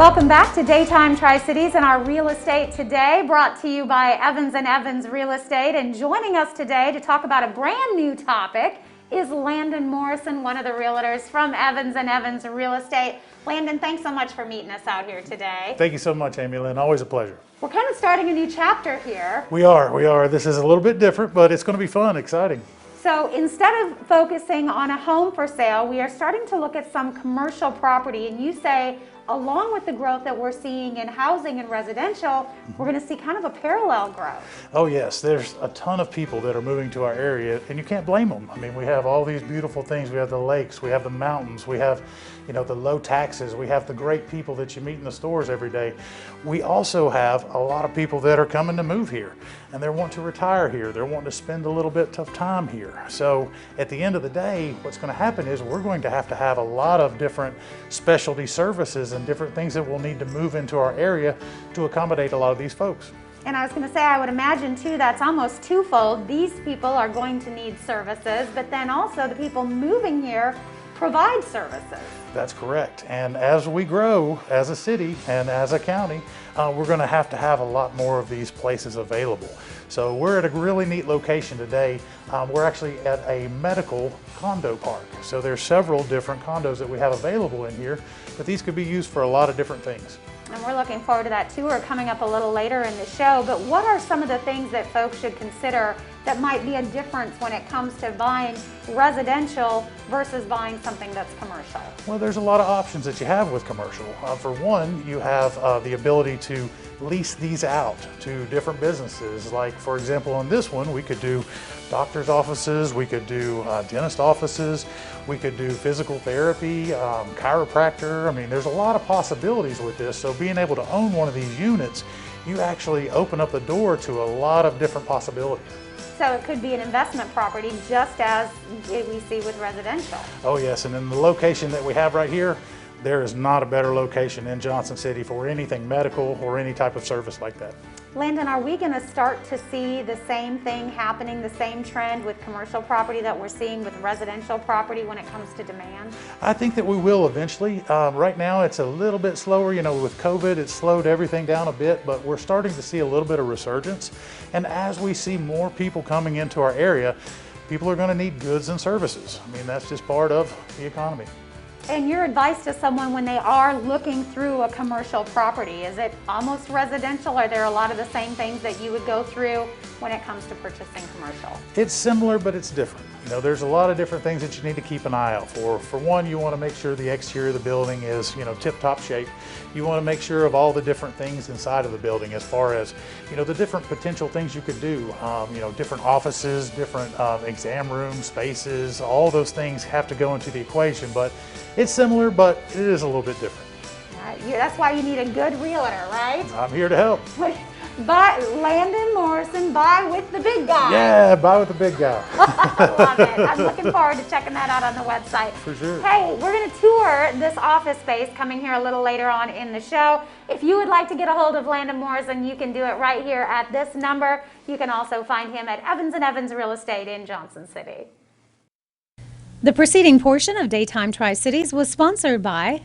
Welcome back to Daytime Tri-Cities and our real estate today, brought to you by Evans & Evans Real Estate. And joining us today to talk about a brand new topic is Landon Morrison, one of the realtors from Evans & Evans Real Estate. Landon, thanks so much for meeting us out here today. Thank you so much, Amy Lynn. Always a pleasure. We're kind of starting a new chapter here. We are. This is a little bit different, but it's going to be fun, exciting. So instead of focusing on a home for sale, we are starting to look at some commercial property. And you say, along with the growth that we're seeing in housing and residential, we're going to see kind of a parallel growth. Oh yes, there's a ton of people that are moving to our area, and you can't blame them. I mean, we have all these beautiful things. We have the lakes, we have the mountains, we have, the low taxes, we have the great people that you meet in the stores every day. We also have a lot of people that are coming to move here, and they want to retire here. They're wanting to spend a little bit of time here. So at the end of the day, what's going to happen is we're going to have a lot of different specialty services and different things that we'll need to move into our area to accommodate a lot of these folks. And I was going to say, I would imagine too, that's almost twofold. These people are going to need services, but then also the people moving here provide services. That's correct. And as we grow as a city and as a county, we're going to have a lot more of these places available. So we're at a really neat location today. We're actually at a medical condo park. So there's several different condos that we have available in here, but these could be used for a lot of different things. And we're looking forward to that tour coming up a little later in the show. But what are some of the things that folks should consider that might be a difference when it comes to buying residential versus buying something that's commercial? Well, there's a lot of options that you have with commercial. For one, you have the ability to lease these out to different businesses. Like, for example, on this one, we could do doctor's offices, we could do dentist offices, we could do physical therapy, chiropractor. I mean, there's a lot of possibilities with this. So being able to own one of these units, you actually open up the door to a lot of different possibilities. So it could be an investment property just as we see with residential. Oh yes, and in the location that we have right here, there is not a better location in Johnson City for anything medical or any type of service like that. Landon, are we going to start to see the same thing happening, the same trend with commercial property that we're seeing with residential property when it comes to demand? I think that we will eventually. Right now it's a little bit slower. With COVID, it's slowed everything down a bit, but we're starting to see a little bit of resurgence. And as we see more people coming into our area, people are going to need goods and services. I mean, that's just part of the economy. And your advice to someone when they are looking through a commercial property, is it almost residential? Are there a lot of the same things that you would go through when it comes to purchasing commercial? It's similar, but it's different. There's a lot of different things that you need to keep an eye out for. For one, you want to make sure the exterior of the building is, tip-top shape. You want to make sure of all the different things inside of the building as far as, the different potential things you could do. Different offices, different exam rooms, spaces, all those things have to go into the equation, but it's similar, but it is a little bit different. That's why you need a good realtor, right? I'm here to help. Buy Landon Morrison, buy with the big guy. Yeah, buy with the big guy. I love it. I'm looking forward to checking that out on the website. For sure. Hey, we're going to tour this office space coming here a little later on in the show. If you would like to get a hold of Landon Morrison, you can do it right here at this number. You can also find him at Evans & Evans Real Estate in Johnson City. The preceding portion of Daytime Tri-Cities was sponsored by